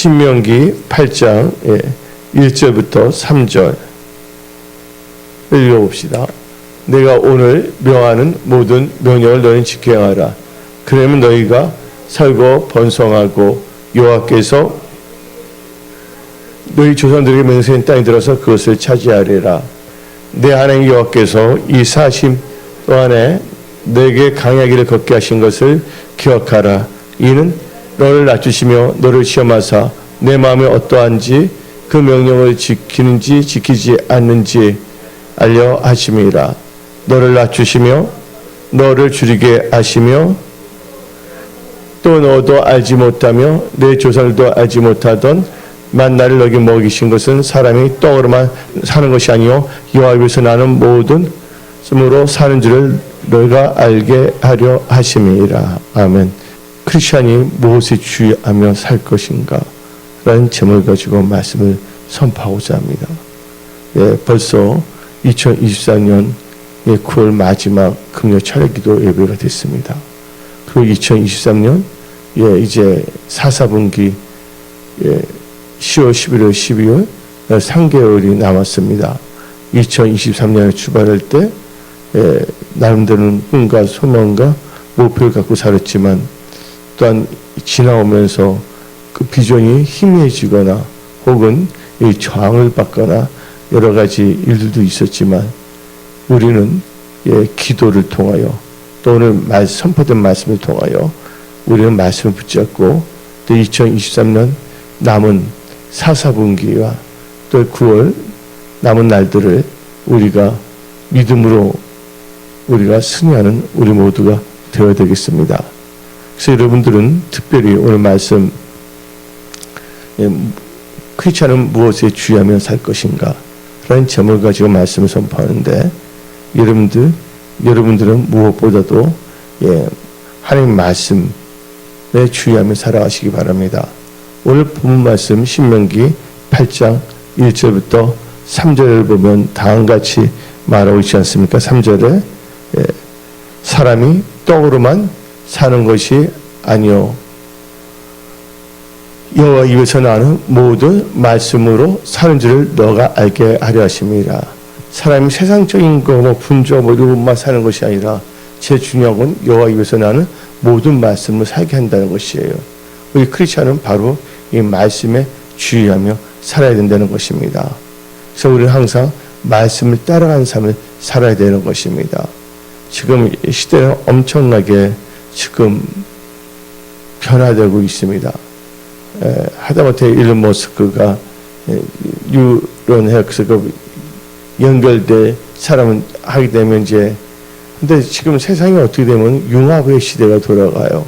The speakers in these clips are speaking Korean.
신명기 8장 1절부터 3절 읽어봅시다. 내가 오늘 명하는 모든 명령을 너희는 지켜야 하라. 그러면 너희가 살고 번성하고 여호와께서 너희 조상들에게 맹세한 땅에 들어서 그것을 차지하리라. 내 하나님 여호와께서 이 40 동안에 내게 강야기를 걷게 하신 것을 기억하라. 이는 너를 낮추시며 너를 시험하사 내 마음이 어떠한지 그 명령을 지키는지 지키지 않는지 알려 하심이라. 너를 낮추시며 너를 줄이게 하시며 또 너도 알지 못하며 내 조상들도 알지 못하던 만나를 너에게 먹이신 것은 사람이 떡으로만 사는 것이 아니요 여호와께서 나는 모든 숨으로 사는 줄을 너희가 알게 하려 하심이라. 아멘. 크리스찬이 무엇에 주의하며 살 것인가? 라는 제목을 가지고 말씀을 선포하고자 합니다. 벌써 2024년 9월 마지막 금요 차례기도 예배가 됐습니다. 그리고 2023년 이제 4분기 10월, 11월, 12월 3개월이 남았습니다. 2023년에 출발할 때 나름대로는 꿈과 소망과 목표를 갖고 살았지만 또한 지나오면서 그 비전이 희미해지거나 혹은 저항을 받거나 여러 가지 일들도 있었지만 우리는 기도를 통하여 또 오늘 선포된 말씀을 통하여 우리는 말씀을 붙잡고 또 2023년 남은 4분기와 또 9월 남은 날들을 우리가 믿음으로 우리가 승리하는 우리 모두가 되어야 되겠습니다. 그래서 여러분들은 특별히 오늘 말씀 크리스찬은 무엇에 주의하며 살 것인가 라는 제목을 가지고 말씀을 선포하는데 여러분들은 무엇보다도 하나님 말씀에 주의하며 살아가시기 바랍니다. 오늘 본문 말씀 신명기 8장 1절부터 3절을 보면 다음같이 말하고 있지 않습니까? 3절에 사람이 떡으로만 사는 것이 아니요 여호와 입에서 나는 모든 말씀으로 사는 줄을 너가 알게 하려 하심이라. 사람이 세상적인 거 분주하고 뭐 이런 것만 사는 것이 아니라 제일 중요한 건 여호와 입에서 나는 모든 말씀을 살게 한다는 것이에요. 우리 크리스찬은 바로 이 말씀에 주의하며 살아야 된다는 것입니다. 그래서 우리는 항상 말씀을 따라가는 삶을 살아야 되는 것입니다. 지금 시대는 엄청나게 지금 변화되고 있습니다. 하다못해 일론 머스크가 뉴런 헬스가 연결돼 사람은 하게 되면 이제 근데 지금 세상이 어떻게 되면 융합의 시대가 돌아가요.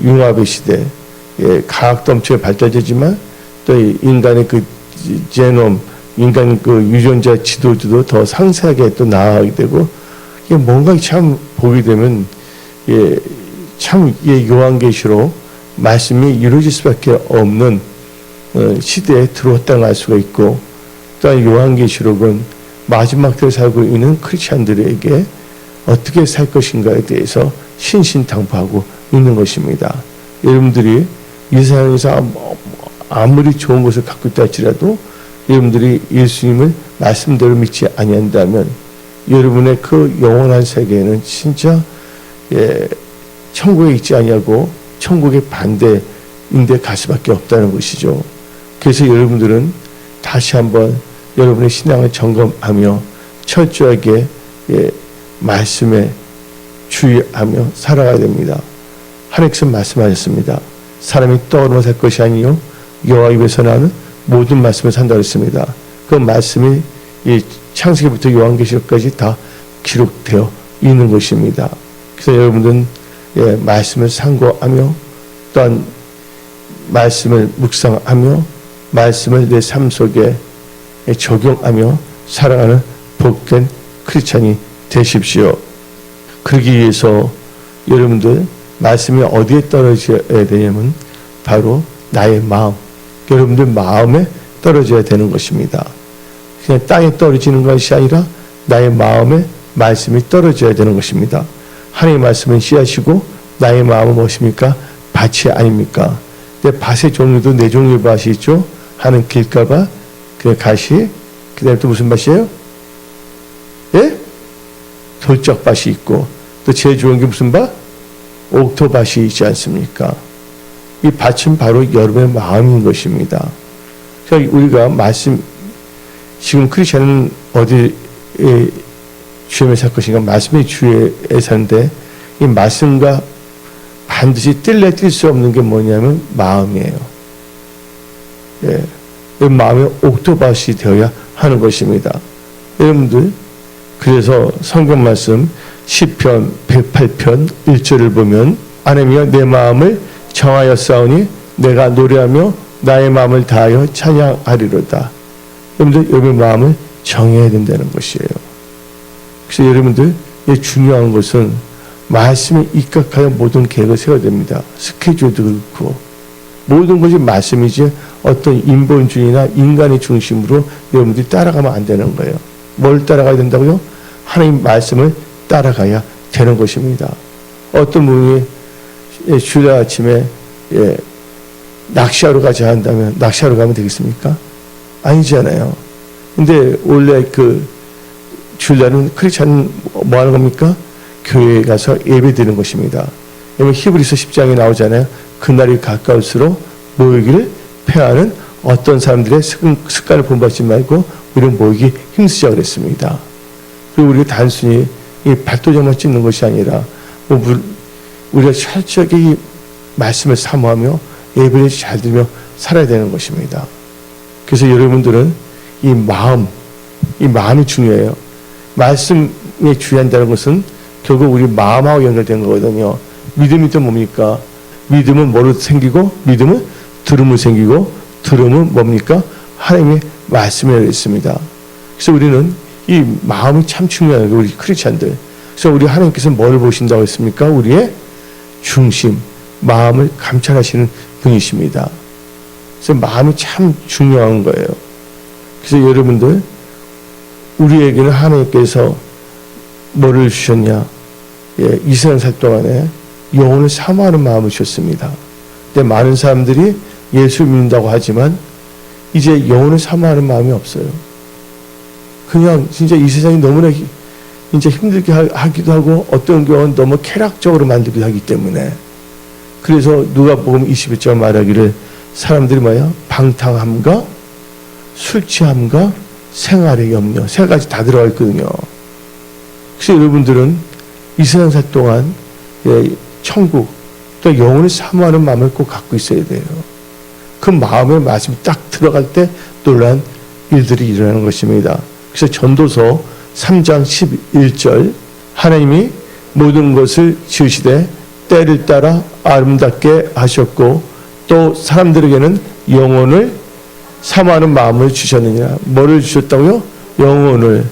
융합의 시대. 과학도 엄청 발달되지만 또 인간의 그 제놈 인간 그 유전자 지도도 더 상세하게 또 나아가게 되고 이게 뭔가 참 보게 되면 참 요한계시로 말씀이 이루어질 수밖에 없는 시대에 들어왔다고 할 수가 있고 또한 요한계시록은 마지막 때를 살고 있는 크리스찬들에게 어떻게 살 것인가에 대해서 신신당부하고 있는 것입니다. 여러분들이 이 세상에서 아무리 좋은 것을 갖고 있다 할지라도 여러분들이 예수님을 말씀대로 믿지 아니한다면 여러분의 그 영원한 세계에는 진짜 천국에 있지 아니하고 천국의 반대인데 갈 수밖에 없다는 것이죠. 그래서 여러분들은 다시 한번 여러분의 신앙을 점검하며 철저하게 말씀에 주의하며 살아가야 됩니다. 하나님께서 말씀하셨습니다. 사람이 떡으로만 살 것이 아니요 여호와 입에서 나는 모든 말씀을 산다고 했습니다. 그 말씀이 이 창세기부터 요한계시록까지 다 기록되어 있는 것입니다. 그래서 여러분들은 말씀을 상고하며 또한 말씀을 묵상하며 말씀을 내 삶 속에 적용하며 살아가는 복된 크리스찬이 되십시오. 그러기 위해서 여러분들 말씀이 어디에 떨어져야 되냐면 바로 나의 마음, 여러분들 마음에 떨어져야 되는 것입니다. 그냥 땅에 떨어지는 것이 아니라 나의 마음에 말씀이 떨어져야 되는 것입니다. 하나님의 말씀은 씨앗이고 나의 마음은 무엇입니까? 밭이 아닙니까? 근데 밭의 종류도 네 종류의 밭이 있죠. 하나는 길가밭, 그 가시, 그 다음에 또 무슨 밭이에요? 예? 돌적밭이 있고, 또 제일 좋은 게 무슨 밭? 옥토밭이 있지 않습니까? 이 밭은 바로 여러분의 마음인 것입니다. 그러니까 우리가 말씀, 지금 크리스천은 어디에 주님을 살 것인가? 말씀의 주에 사는데, 이 말씀과 반드시 뗄래 뗄 수 없는 게 뭐냐면 마음이에요. 예. 이 마음의 옥토밭이 되어야 하는 것입니다. 여러분들, 그래서 성경 말씀 시편 108편 1절을 보면 하나님이여 내 마음을 정하였사오니 내가 노래하며 나의 마음을 다하여 찬양하리로다. 여러분들, 여러분의 마음을 정해야 된다는 것이에요. 그래서 여러분들, 중요한 것은 말씀에 입각하여 모든 계획을 세워야 됩니다. 스케줄도 그렇고 모든 것이 말씀이지 어떤 인본주의나 인간의 중심으로 여러분들이 따라가면 안 되는 거예요. 뭘 따라가야 된다고요? 하나님 말씀을 따라가야 되는 것입니다. 어떤 분이 주일 아침에 낚시하러 가자 한다면 낚시하러 가면 되겠습니까? 아니잖아요. 근데 원래 그 주일날은 크리스찬은 뭐 하는 겁니까? 교회에 가서 예배 드리는 것입니다. 여러분 히브리서 10장에 나오잖아요. 그날이 가까울수록 모이기를 패하는 어떤 사람들의 습관을 본받지 말고 우리는 모이기 힘쓰자 그랬습니다. 그리고 우리가 단순히 이 발도장만 찍는 것이 아니라 우리가 철저하게 이 말씀을 사모하며 예배를 잘 들으며 살아야 되는 것입니다. 그래서 여러분들은 이 마음이 중요해요. 말씀에 주의한다는 것은 결국 우리 마음하고 연결된 거거든요. 믿음이 또 뭡니까? 믿음은 뭐로 생기고, 믿음은 들음으로 생기고, 들음은 뭡니까? 하나님의 말씀이라고 했습니다. 그래서 우리는 이 마음이 참 중요해요. 우리 크리스찬들. 그래서 우리 하나님께서 뭘 보신다고 했습니까? 우리의 중심, 마음을 감찰하시는 분이십니다. 그래서 마음이 참 중요한 거예요. 그래서 여러분들, 우리에게는 하나님께서 뭐를 주셨냐? 이스라엘 살 동안에 영혼을 사모하는 마음을 주셨습니다. 근데 많은 사람들이 예수 믿는다고 하지만 이제 영혼을 사모하는 마음이 없어요. 그냥 진짜 이 세상이 너무나 이제 힘들게 하기도 하고 어떤 경우는 너무 쾌락적으로 만들기도 하기 때문에 그래서 누가복음 21장 말하기를 사람들이 뭐야? 방탕함과 술 취함과 생활의 염려 세 가지 다 들어가 있거든요. 그래서 여러분들은 이 세상 살 동안 천국 또 영혼을 사모하는 마음을 꼭 갖고 있어야 돼요. 그 마음의 말씀이 딱 들어갈 때 놀라운 일들이 일어나는 것입니다. 그래서 전도서 3장 11절 하나님이 모든 것을 지으시되 때를 따라 아름답게 하셨고 또 사람들에게는 영혼을 사모하는 마음을 주셨느니라. 뭐를 주셨다고요? 영혼을.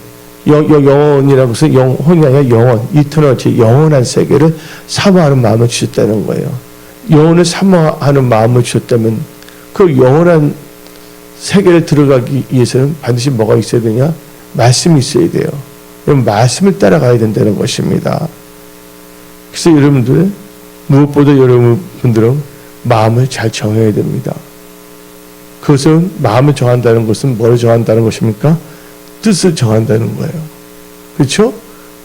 영혼이라고 해서 영혼이 아니라 영혼, 이터널티, 영원한 세계를 사모하는 마음을 주셨다는 거예요. 영혼을 사모하는 마음을 주셨다면 그 영원한 세계를 들어가기 위해서는 반드시 뭐가 있어야 되냐? 말씀이 있어야 돼요. 말씀을 따라가야 된다는 것입니다. 그래서 여러분들, 무엇보다 여러분들은 마음을 잘 정해야 됩니다. 그것은 마음을 정한다는 것은 뭘 정한다는 것입니까? 뜻을 정한다는 거예요. 그렇죠?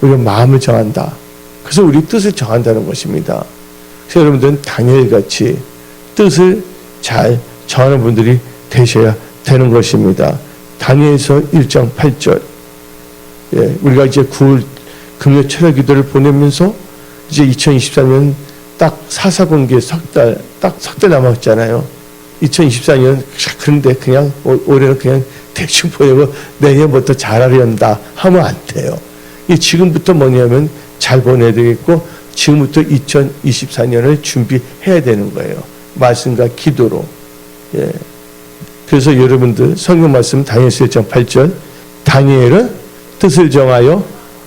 우리가 마음을 정한다. 그래서 우리 뜻을 정한다는 것입니다. 그래서 여러분들은 다니엘같이 뜻을 잘 정하는 분들이 되셔야 되는 것입니다. 다니엘서 1장 8절. 우리가 이제 9월 금요 철야 기도를 보내면서 이제 2024년 딱 사사공기에 석 달 남았잖아요. 2024년 그런데 그냥 올해는 그냥 대충 보내고 내년부터 잘하려한다 하면 안 돼요. 지금부터 뭐냐면 잘 보내야 되겠고 지금부터 2024년을 준비해야 되는 거예요. 말씀과 기도로. 그래서 여러분들 성경 말씀 다니엘서 1장 8절 다니엘은 뜻을 정하여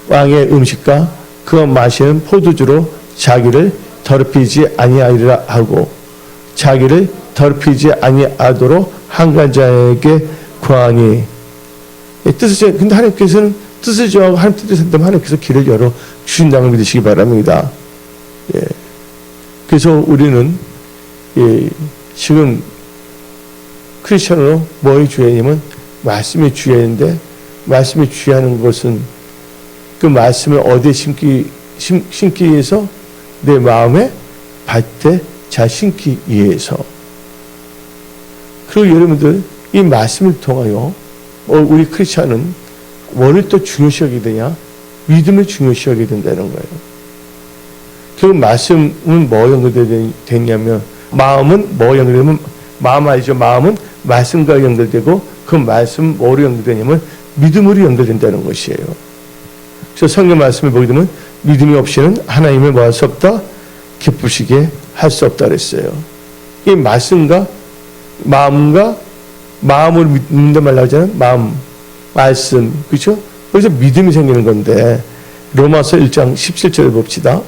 왕의 음식과 그가 마시는 포도주로 자기를 더럽히지 아니하리라 하고 자기를 더럽히지 아니하도록 한간자에게 구하니 뜻을 근데 하나님께서는 뜻을 정하고 하나님 뜻을 산다면 하나님께서 길을 열어 주신다는 걸 믿으시기 바랍니다. 그래서 우리는 지금 크리스천으로 뭐의 주의냐면 말씀이 주의인데, 말씀이 주의하는 것은 그 말씀을 어디에 심기 위해서? 내 마음에 밭에 잘 심기 위해서. 그리고 여러분들 이 말씀을 통하여 우리 크리스천은 뭐를 또 중요시하게 되냐? 믿음을 중요시하게 된다는 거예요. 그 말씀은 뭐 연결되냐면, 마음은 뭐 연결되면, 마음 알죠? 마음은 말씀과 연결되고, 그 말씀 뭐로 연결되냐면 믿음으로 연결된다는 것이에요. 그래서 성경 말씀을 보게 되면 믿음이 없이는 하나님을 뭐 할 수 없다? 기쁘시게 할 수 없다 그랬어요. 이 말씀과 마음과 마음으로 믿는다 말라고 하잖아요. 마음, 말씀, 그렇죠? 그래서 믿음이 생기는 건데, 로마서 1장 17절을 봅시다.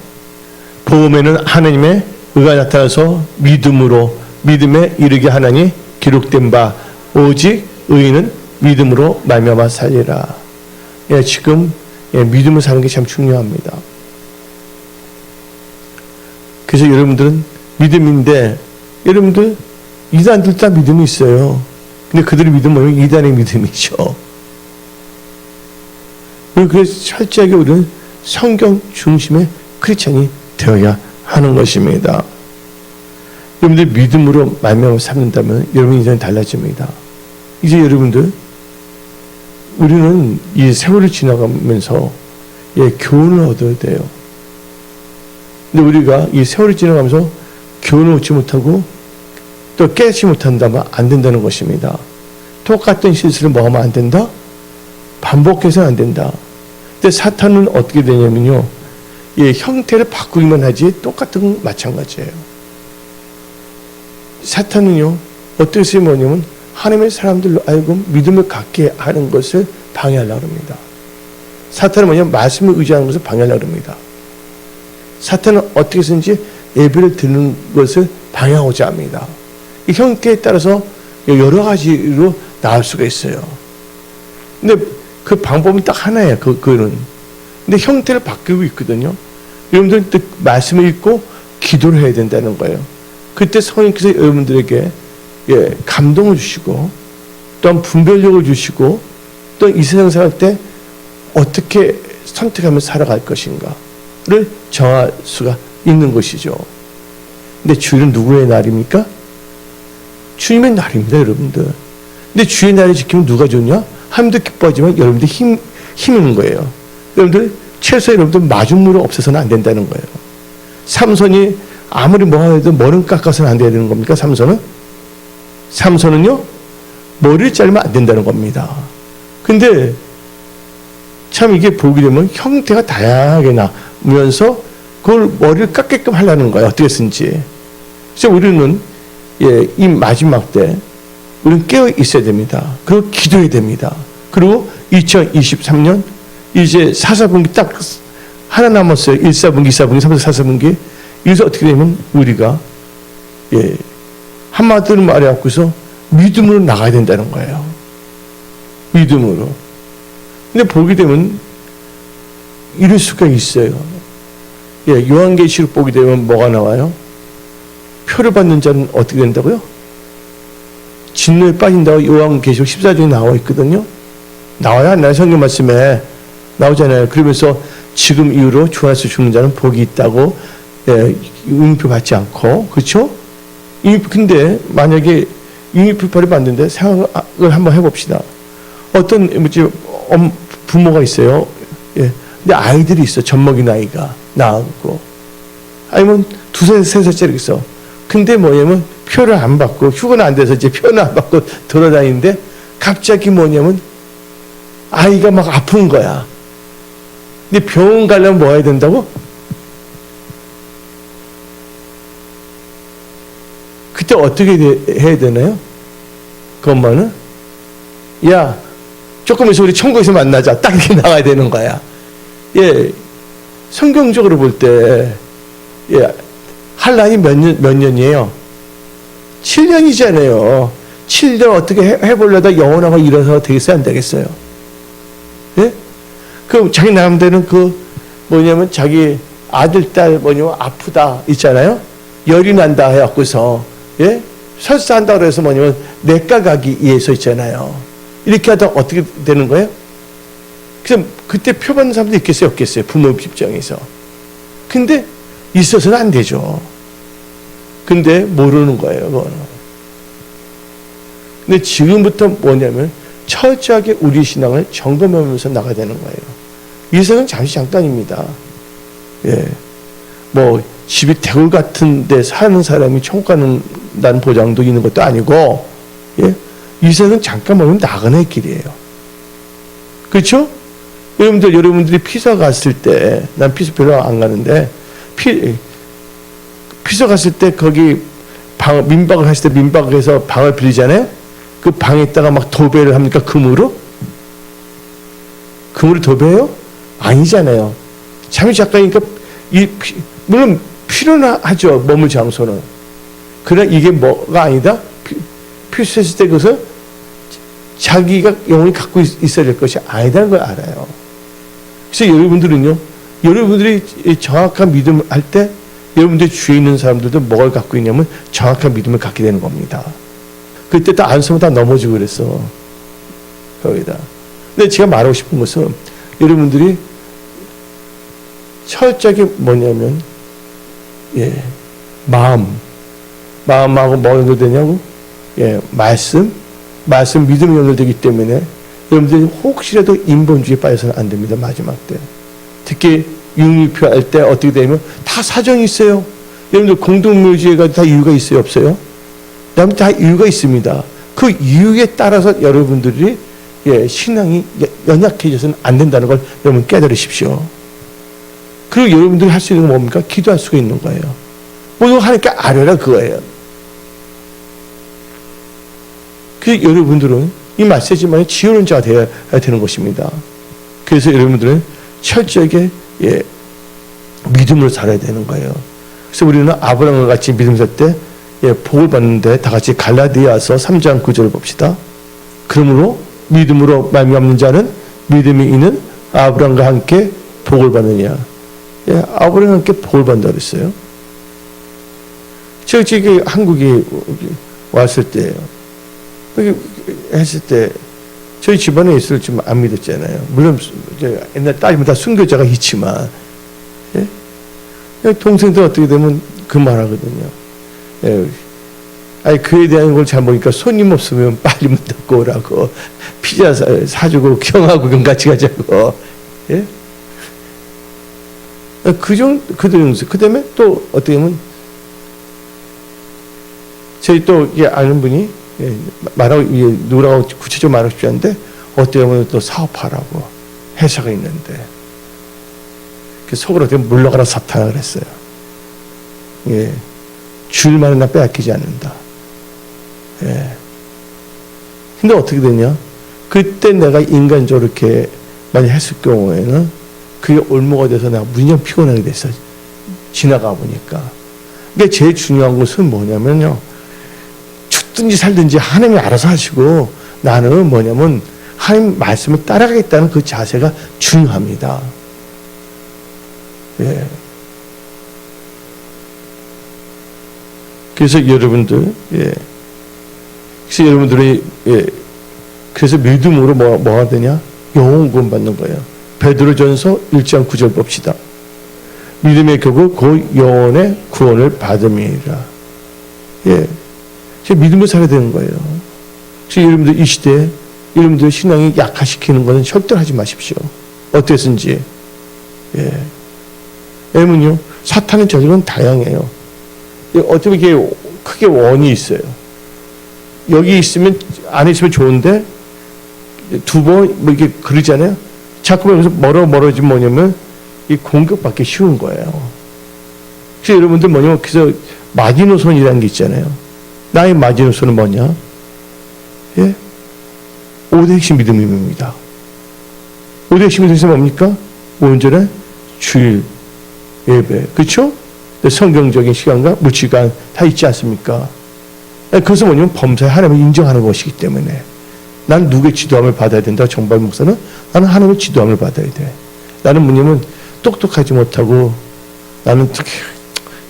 복음에는 하나님의 의가 나타나서 믿음에 이르게 하나니 기록된 바 오직 의인은 믿음으로 말미암아 살리라. 예, 지금 믿음을 사는 게 참 중요합니다. 그래서 여러분들은 믿음인데, 여러분들 이단들 다 믿음이 있어요. 근데 그들의 믿음은 뭐냐면 이단의 믿음이죠. 그래서 철저하게 우리는 성경 중심의 크리스찬이 되어야 하는 것입니다. 여러분들 믿음으로 말미암아 삼는다면 여러분 인생이 달라집니다. 이제 여러분들, 우리는 이 세월을 지나가면서 교훈을 얻어야 돼요. 근데 우리가 이 세월을 지나가면서 교훈을 얻지 못하고 또 깨닫지 못한다면 안 된다는 것입니다. 똑같은 실수를 뭐 하면 안 된다? 반복해서는 안 된다. 근데 사탄은 어떻게 되냐면요, 형태를 바꾸기만 하지 똑같은 건 마찬가지예요. 사탄은요, 어떻게 해서 뭐냐면 하나님의 사람들로 알고 믿음을 갖게 하는 것을 방해하려고 합니다. 사탄은 뭐냐면 말씀을 의지하는 것을 방해하려고 합니다. 사탄은 어떻게 해서든지 예배를 드리는 것을 방해하고자 합니다. 이 형태에 따라서 여러 가지로 나올 수가 있어요. 근데 그 방법은 딱 하나예요. 그거는. 근데 형태를 바뀌고 있거든요. 여러분들은 또 말씀을 읽고 기도를 해야 된다는 거예요. 그때 성령께서 여러분들에게 감동을 주시고, 또한 분별력을 주시고, 또 이 세상 살 때 어떻게 선택하며 살아갈 것인가를 정할 수가 있는 것이죠. 근데 주일은 누구의 날입니까? 주님의 날입니다, 여러분들. 근데 주의 날을 지키면 누가 좋냐? 하나님도 기뻐하지만 여러분들 힘인 거예요. 여러분들 최소 여러분들 마중물이 없어서는 안 된다는 거예요. 삼손이 아무리 뭐가 해도 머리를 깎아서는 안 되는 겁니까? 삼손은요, 머리를 자르면 안 된다는 겁니다. 근데 참 이게 보게 되면 형태가 다양하게 나면서 그걸 머리를 깎게끔 하려는 거예요. 어떻게 쓴지. 그래서 우리는 이 마지막 때 우리는 깨어 있어야 됩니다. 그리고 기도해야 됩니다. 그리고 2023년 이제 4사분기 딱 하나 남았어요. 1사분기, 2사분기, 3사분기, 4사분기. 여기서 어떻게 되면 우리가 한마디로 말해갖고서 믿음으로 나가야 된다는 거예요. 믿음으로. 근데 보게 되면 이럴 수가 있어요. 요한계시록 보게 되면 뭐가 나와요? 표를 받는 자는 어떻게 된다고요? 진노에 빠진다고 요한계시록 14장에 나와 있거든요. 나와야 안 나와요? 성경 말씀에 나오잖아요. 그러면서 지금 이후로 주 안에서 죽는 자는 복이 있다고 응표 받지 않고, 그렇죠? 근데 만약에 잉여표를 받는데 생각을 한번 해봅시다. 어떤 부모가 있어요. 근데 아이들이 있어. 젖먹인 아이가 낳았고, 아니면 2살, 3살짜리 있어. 근데 뭐냐면 표를 안 받고, 휴가는 안 돼서 이제 표는 안 받고 돌아다니는데 갑자기 뭐냐면 아이가 막 아픈 거야. 근데 병원 가려면 뭐 해야 된다고? 그때 어떻게 해야 되나요? 그 엄마는, 야, 조금 있어 우리 천국에서 만나자. 딱 이렇게 나가야 되는 거야. 성경적으로 볼 때, 한란이 몇 년이에요? 7년이잖아요. 7년 어떻게 해보려다 영원하고 일어서 되겠어요? 안 되겠어요? 그럼 자기 나름대로는 뭐냐면 자기 아들, 딸 아프다 있잖아요? 열이 난다 해갖고서, 설사한다고 해서 뭐냐면 내가 가기 위해서 있잖아요. 이렇게 하다 어떻게 되는 거예요? 그래서 그때 표받는 사람도 있겠어요, 없겠어요? 부모 입장에서. 근데 있어서는 안 되죠. 근데 모르는 거예요, 그거는. 근데 지금부터 뭐냐면 철저하게 우리 신앙을 점검하면서 나가야 되는 거예요. 이 세상은 잠깐입니다. 예. 뭐 집이 대굴 같은 데 사는 사람이 천국 가는다는 보장도 있는 것도 아니고, 예? 이 세상은 잠깐 보면 나가는 길이에요. 그렇죠? 여러분들이 피서 갔을 때, 난 피서 별로 안 가는데, 피서 갔을 때 거기 민박을 하실 때 민박에서 방을 빌리잖아요? 그 방에다가 막 도배를 합니까? 금으로? 금으로 도배해요? 아니잖아요. 잠이 잠깐이니까, 물론 필요는 하죠. 머물 장소는. 그러나 이게 뭐가 아니다? 필수했을 때 그것은 자기가 영원히 갖고 있어야 될 것이 아니다는 걸 알아요. 그래서 여러분들은요, 여러분들이 정확한 믿음을 할 때 여러분들 주위에 있는 사람들도 뭘 갖고 있냐면 정확한 믿음을 갖게 되는 겁니다. 그때 또 안 쓰면 다 넘어지고 그랬어. 거기다. 근데 제가 말하고 싶은 것은 여러분들이 철저하게 뭐냐면, 예, 마음하고 뭐 연결되냐고? 예, 말씀 믿음이 연결되기 때문에 여러분들이 혹시라도 인본주의에 빠져서는 안 됩니다. 마지막 때. 특히 융립표 할 때 어떻게 되면 다 사정이 있어요. 여러분들 공동묘지가 다 이유가 있어요? 없어요? 다 이유가 있습니다. 그 이유에 따라서 여러분들이 예, 신앙이 연약해져서는 안 된다는 걸 여러분 깨달으십시오. 그리고 여러분들이 할 수 있는 건 뭡니까? 기도할 수가 있는 거예요. 뭐 하니까 알아라 그거예요. 그래서 여러분들은 이 메시지만이 지우는 자가 되어야 되는 것입니다. 그래서 여러분들은 철저하게 예, 믿음으로 살아야 되는 거예요. 그래서 우리는 아브라함과 같이 믿음 살 때 예, 복을 받는데 다 같이 갈라디아서 3장 9절을 봅시다. 그러므로 믿음으로 말미암는 자는 믿음이 있는 아브라함과 함께 복을 받느냐. 예, 아브라함과 함께 복을 받는다 그랬어요. 제가 한국에 왔을 때요. 했을 때 저희 집안에 있을 줄 안 믿었잖아요. 물론 옛날 따지면 다 순교자가 있지만, 예? 동생들 어떻게 되면 그 말하거든요. 예. 아니 그에 대한 걸 잘 모르니까 손님 없으면 빨리 문 닫고 오라고, 피자 사주고 경하고 같이 가자고. 예? 그 정도. 그 다음에 또 어떻게 보면 저희 또 아는 분이 예, 말하고 누구라고 구체적으로 말하고 싶지 않은데 어떻게 보면 또 사업하라고 회사가 있는데 속으로 어떻게 물러가라 사탄아 그랬어요. 예, 줄만은 나 빼앗기지 않는다. 예. 근데 어떻게 되냐? 그때 내가 인간적으로 이렇게 많이 했을 경우에는 그게 올무가 돼서 내가 무념 피곤하게 됐어. 지나가 보니까. 그러니까 제일 중요한 것은 뭐냐면요. 죽든지 살든지 하나님이 알아서 하시고 나는 뭐냐면 하나님 말씀을 따라가겠다는 그 자세가 중요합니다. 예. 그래서 여러분들, 예. 그래서 여러분들이, 예. 그래서 믿음으로 뭐가 되냐? 영혼 구원 받는 거예요. 베드로전서 1장 9절 봅시다. 믿음의 결국 그 영혼의 구원을 받음이라. 예. 믿음을 살아야 되는 거예요. 그래서 여러분들 이 시대에 여러분들 신앙이 약화시키는 것은 절대로 하지 마십시오. 어땠든지. 예. 왜냐면요, 사탄의 저주는 다양해요. 어떻게 이게 크게 원이 있어요. 여기 있으면, 안에 있으면 좋은데, 두 번, 뭐 이렇게 그러잖아요. 자꾸 여기서 멀어지면 뭐냐면, 이 공격받기 쉬운 거예요. 그래서 여러분들 뭐냐면, 그래서 마지노선이라는 게 있잖아요. 나의 마지노선은 뭐냐? 예? 5대 핵심 믿음입니다. 5대 핵심 믿음이 뭡니까? 온전한 주일 예배. 그렇죠? 성경적인 시간과 무시간 다 있지 않습니까? 그것은 뭐냐면 범사에 하나님을 인정하는 것이기 때문에 난 누구의 지도함을 받아야 된다. 정발 목사는 나는 하나님의 지도함을 받아야 돼. 나는 뭐냐면 똑똑하지 못하고 나는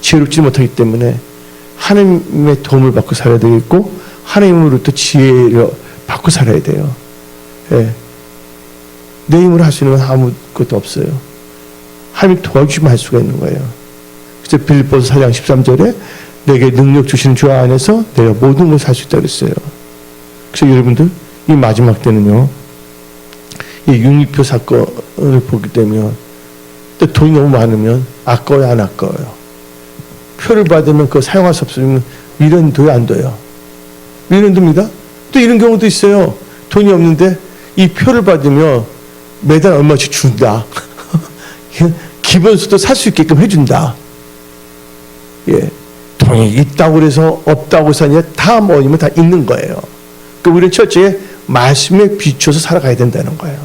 지혜롭지 못하기 때문에 하나님의 도움을 받고 살아야 되겠고 하나님으로부터 지혜를 받고 살아야 돼요. 예. 내 힘으로 할 수 있는 건 아무것도 없어요. 하나님 도와주시면 할 수가 있는 거예요. 그래서 빌립보서 4장 13절에 내게 능력 주시는 주 안에서 내가 모든 것을 할 수 있다고 했어요. 그래서 여러분들 이 마지막 때는요. 이 6.25 사건을 보게 되면 또 돈이 너무 많으면 아까워요, 안 아까워요? 표를 받으면 그거 사용할 수 없으면 미련도요, 안 둬요? 미련듭니다. 또 이런 경우도 있어요. 돈이 없는데 이 표를 받으면 매달 얼마씩 준다. 기본소득 살 수 있게끔 해준다. 예. 돈이 있다고 해서 없다고 해서 아니라 다 모이면 다 있는 거예요. 그러니까 우리는 철저히 말씀에 비춰서 살아가야 된다는 거예요.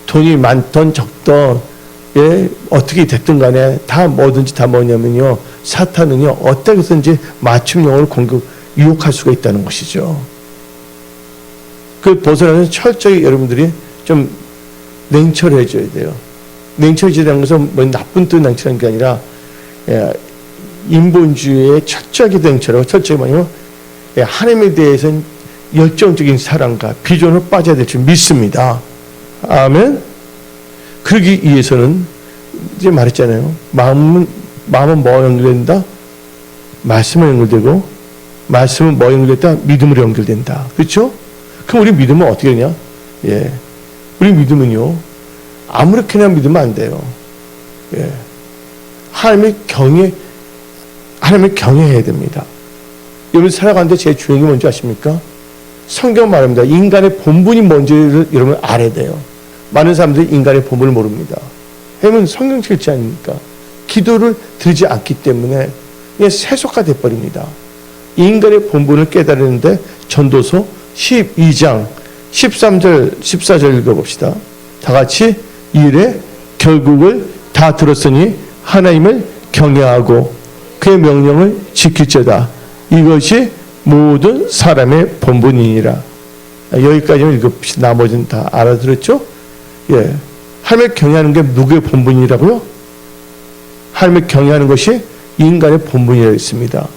돈이 많던 적던 예, 어떻게 됐든 간에 다 뭐든지 다 뭐냐면요. 사탄은요. 어떻게 해서든지 맞춤형으로 유혹할 수가 있다는 것이죠. 그 벗어나는 철저히 여러분들이 좀 냉철해져야 돼요. 냉철해지는 것은 뭐 나쁜 뜻 냉철한 게 아니라 예, 인본주의의 철저하게 냉철하고 철저히 뭐냐면 예, 하나님에 대해서는 열정적인 사랑과 비전으로 빠져야 될 줄 믿습니다. 아멘. 그러기 위해서는 이제 말했잖아요. 마음은 뭐와 연결된다? 말씀으로 연결되고 말씀은 뭐와 연결된다? 믿음으로 연결된다. 그렇죠? 그럼 우리 믿음은 어떻게 되냐? 예, 우리 믿음은요 아무렇게나 믿으면 안 돼요. 예, 하나님을 경외해야 됩니다. 여러분 살아가는데 제일 중요한 게 뭔지 아십니까? 성경 말합니다. 인간의 본분이 뭔지를 여러분 알아야 돼요. 많은 사람들이 인간의 본분을 모릅니다. 왜냐면 성경 읽지 않으니까 기도를 드리지 않기 때문에 그냥 세속화 돼버립니다. 인간의 본분을 깨달으는데 전도서 12장 13절 14절 읽어봅시다. 다 같이 이래 결국을 다 들었으니 하나님을 경외하고 그의 명령을 지킬지어다. 이것이 모든 사람의 본분이니라. 여기까지는 읽읍시다. 나머지는 다 알아들었죠? 예, 하나님을 경외하는 게 누구의 본분이라고요? 하나님을 경외하는 것이 인간의 본분이라고 했습니다.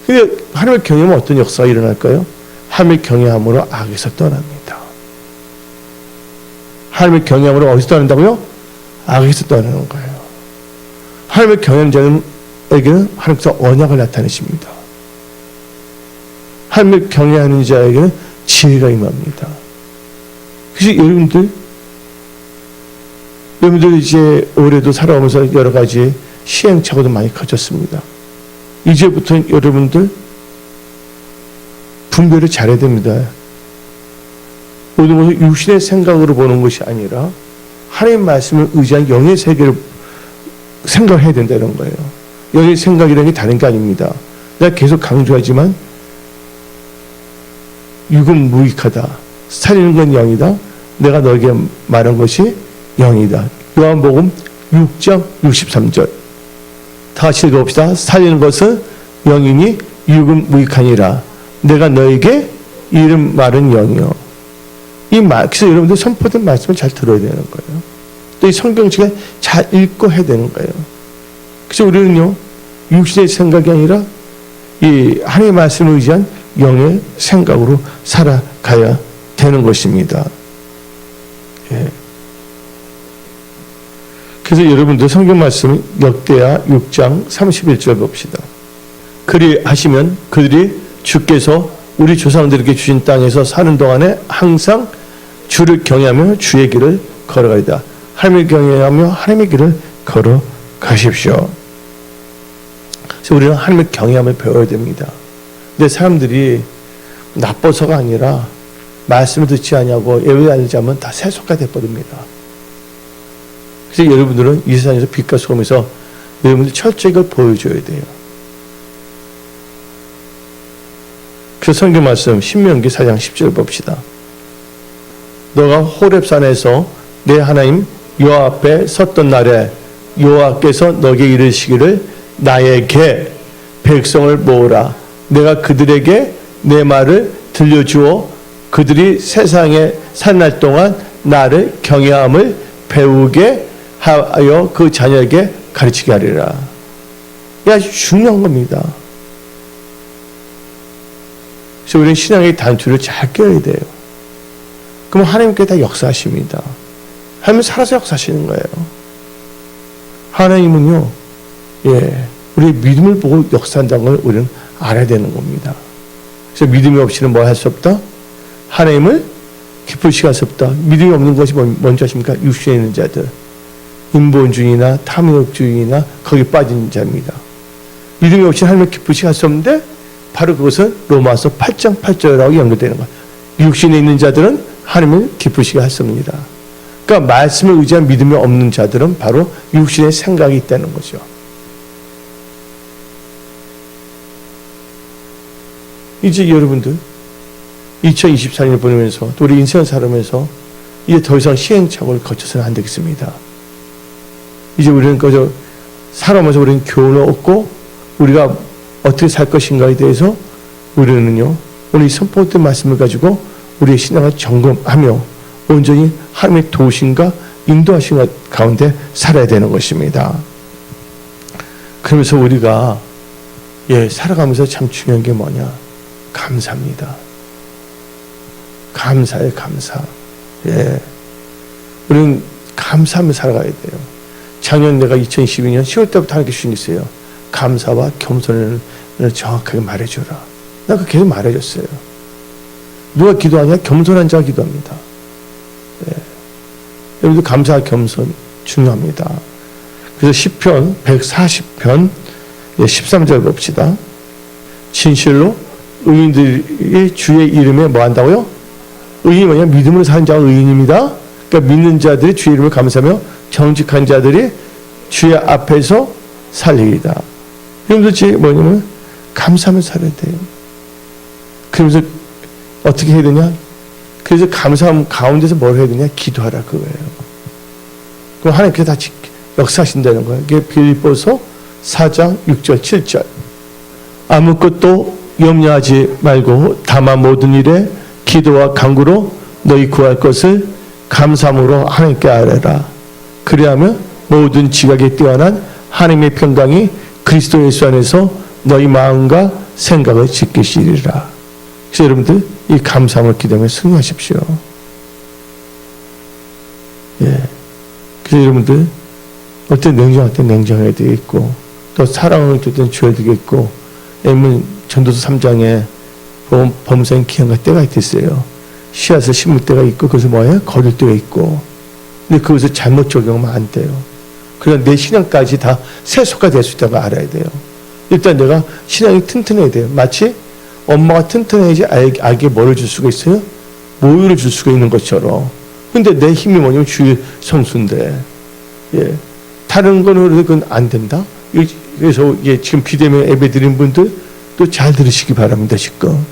근데 하나님을 경외하면 어떤 역사가 일어날까요? 하나님을 경외함으로 악에서 떠납니다. 하나님을 경외함으로 어디서 떠난다고요? 악에서 떠나는 거예요. 하나님을 경외하는 자에게는 하나님께서 언약을 나타내십니다. 하나님을 경외하는 자에게는 지혜가 임합니다. 그래서 여러분들 이제 올해도 살아오면서 여러 가지 시행착오도 많이 커졌습니다. 이제부터는 여러분들 분별을 잘해야 됩니다. 모든 것을 육신의 생각으로 보는 것이 아니라 하나님의 말씀을 의지한 영의 세계를 생각해야 된다는 거예요. 영의 생각이라는 게 다른 게 아닙니다. 내가 계속 강조하지만 육은 무익하다. 살리는 건 영이다. 내가 너에게 말한 것이 영이다. 요한복음 6장 63절. 다 같이 읽어봅시다. 살리는 것은 영이니 육은 무익하니라. 내가 너에게 이름 말은 영이요. 이 말, 그래서 여러분들 선포된 말씀을 잘 들어야 되는 거예요. 또 이 성경책을 잘 읽고 해야 되는 거예요. 그래서 우리는요, 육신의 생각이 아니라 이 하나님의 말씀을 의지한 영의 생각으로 살아가야 되는 것입니다. 예. 그래서 여러분들 성경 말씀 역대하 6장 31절 봅시다. 그리하시면 그들이 주께서 우리 조상들에게 주신 땅에서 사는 동안에 항상 주를 경외하며 주의 길을 걸어가이다. 하나님을 경외하며 하나님의 길을 걸어가십시오. 그래서 우리는 하나님을 경외하며 배워야 됩니다. 근데 사람들이 나빠서가 아니라 말씀을 듣지 않냐고 예외하지 않으면 다 세속화 돼버립니다. 그래서 여러분들은 이 세상에서 빛과 소금에서 여러분들 철저히 이걸 보여줘야 돼요. 그래서 성경 말씀 신명기 4장 10절 봅시다. 너가 호렙산에서 내 하나님 여호와 앞에 섰던 날에 여호와께서 너에게 이르시기를 나에게 백성을 모으라. 내가 그들에게 내 말을 들려주어 그들이 세상에 산 날 동안 나를 경외함을 배우게 하여 그 자녀에게 가르치게 하리라. 이게 아주 중요한 겁니다. 그래서 우리는 신앙의 단추를 잘 껴야 돼요. 그럼 하나님께 다 역사하십니다. 하나님은 살아서 역사하시는 거예요. 하나님은요, 우리의 믿음을 보고 역사한다는 걸 우리는 알아야 되는 겁니다. 그래서 믿음이 없이는 뭘 할 수 없다? 하나님을 기쁘시게 할 수 없다. 믿음이 없는 것이 뭔지 아십니까? 육신에 있는 자들. 인본주의나 탐욕주의나 거기에 빠진 자입니다. 믿음이 없이 하나님을 기쁘시게 할 수 없는데 바로 그것은 로마서 8장 8절하고 연결되는 거예요. 육신에 있는 자들은 하나님을 기쁘시게 할 수 없습니다. 그러니까 말씀을 의지한 믿음이 없는 자들은 바로 육신의 생각이 있다는 거죠. 이제 여러분들 2024년을 보내면서 또 우리 인생을 살아면서 이제 더 이상 시행착오를 거쳐서는 안 되겠습니다. 이제 우리는 그저 살아오면서 우리는 교훈을 얻고 우리가 어떻게 살 것인가에 대해서 우리는요, 오늘 이 선포된 말씀을 가지고 우리의 신앙을 점검하며 온전히 하나님의 도우심과 인도하심 가운데 살아야 되는 것입니다. 그러면서 우리가 살아가면서 참 중요한 게 뭐냐? 감사입니다. 감사예요, 감사. 우리는 감사하며 살아가야 돼요. 작년 내가 2012년 10월 때부터 하나님께 주신 게 있어요. 감사와 겸손을 정확하게 말해줘라. 내가 계속 말해줬어요. 누가 기도하냐? 겸손한 자가 기도합니다. 여러분들 감사와 겸손 중요합니다. 그래서 시편 140편 13절 봅시다. 진실로 의인들이 주의 이름에 뭐 한다고요? 의인이 뭐냐? 믿음으로 사는 자가 의인입니다. 그러니까 믿는 자들이 주의 이름을 감사하며 정직한 자들이 주의 앞에서 살리리다. 여러분들 뭐냐면 감사하며 살아야 돼요. 그러면서 어떻게 해야 되냐? 그래서 감사함 가운데서 뭘 해야 되냐? 기도하라 그거예요. 그럼 하나님께서 다 역사하신다는 거예요. 이게 빌립보서 4장 6절 7절. 아무것도 염려하지 말고 다만 모든 일에 기도와 간구로 너희 구할 것을 감사함으로 하나님께 아뢰라. 그리하면 모든 지각에 뛰어난 하나님의 평강이 그리스도 예수 안에서 너희 마음과 생각을 지키시리라. 그래서 여러분들 이 감사함을 기도하며 승리하십시오. 그래서 여러분들 어떤 냉정할 때 냉정해야 되겠고 또 사랑을 줄 때는 줘야 되겠고 아니면 전도서 3장에 범사인 기한과 때가 있겠어요. 씨앗을 심을 때가 있고 그것을 뭐예요? 거둘 때가 있고 근데 그것을 잘못 적용하면 안 돼요. 그러나 내 신앙까지 다 세속화 될 수 있다는 걸 알아야 돼요. 일단 내가 신앙이 튼튼해야 돼요. 마치 엄마가 튼튼해야지 아기에게 뭐를 줄 수가 있어요? 모유를 줄 수가 있는 것처럼. 근데 내 힘이 뭐냐면 주의 성수인데 다른 거는 그건 안 된다. 그래서 지금 비대면 예배 드린 분들 또 잘 들으시기 바랍니다. 지금.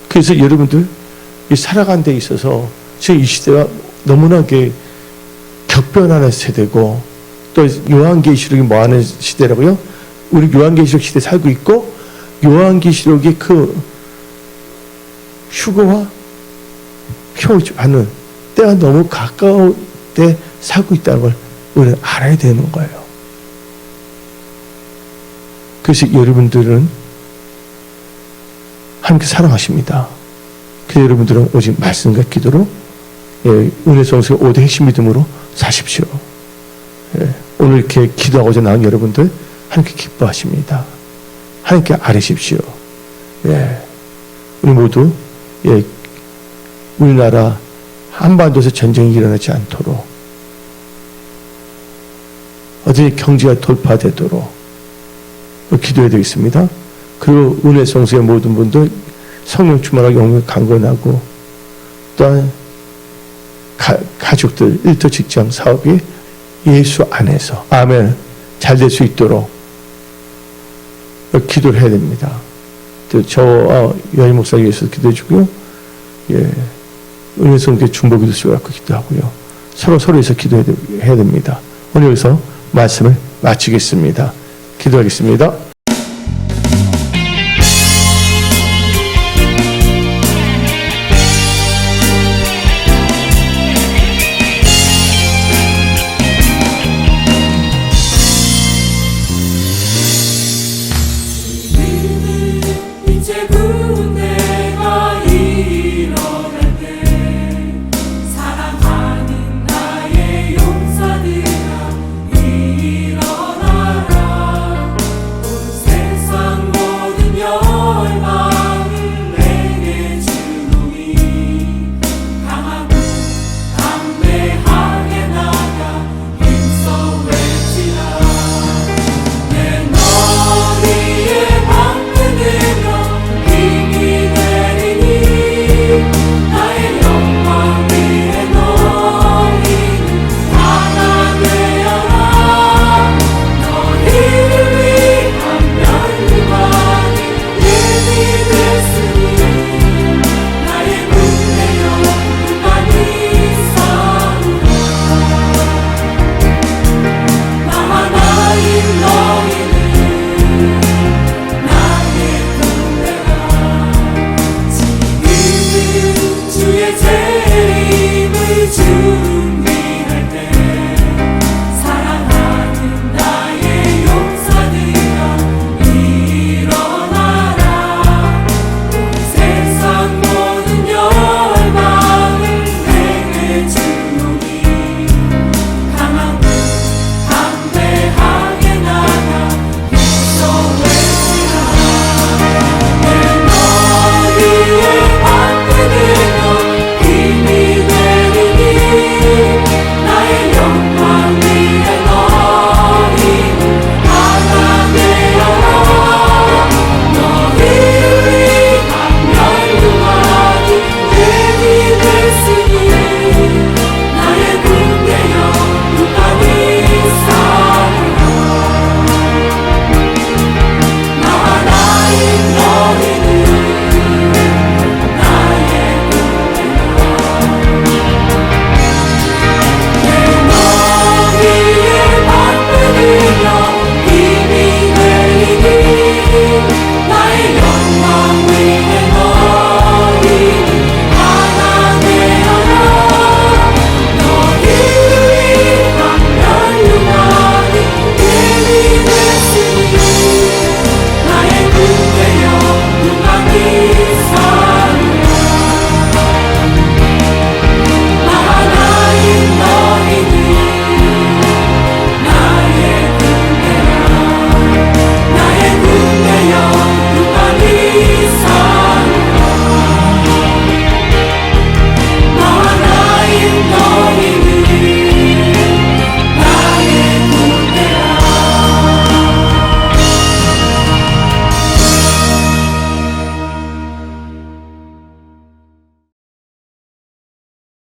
그래서 여러분들 이 살아가는 데 있어서 지금 이 시대가 너무나 격변하는 세대고 또 요한계시록이 뭐하는 시대라고요? 우리 요한계시록 시대에 살고 있고 요한계시록이 그 휴거와 표하는 때가 너무 가까운 때 살고 있다는 걸 우리는 알아야 되는 거예요. 그래서 여러분들은 하나님께 사랑하십니다. 그래서 여러분들은 오직 말씀과 기도로 은혜 성수의 5대 핵심 믿음으로 사십시오. 오늘 이렇게 기도하고자 나온 여러분들 하나님께 기뻐하십니다. 하나님께 아뢰십시오. 우리 모두 우리나라 한반도에서 전쟁이 일어나지 않도록 어디 경제가 돌파되도록 기도해야 되겠습니다. 그리고 은혜 성수의 모든 분들 성령 충만하게 영광을 강건하고 또한 가족들 일터 직장 사업이 예수 안에서 아멘 잘 될 수 있도록 기도를 해야 됩니다. 저 여인 목사를 위해서 기도해 주고요. 은혜 성수의 중보기도 시작하고 기도하고요. 서로에서 기도해야 됩니다. 오늘 여기서 말씀을 마치겠습니다. 기도하겠습니다.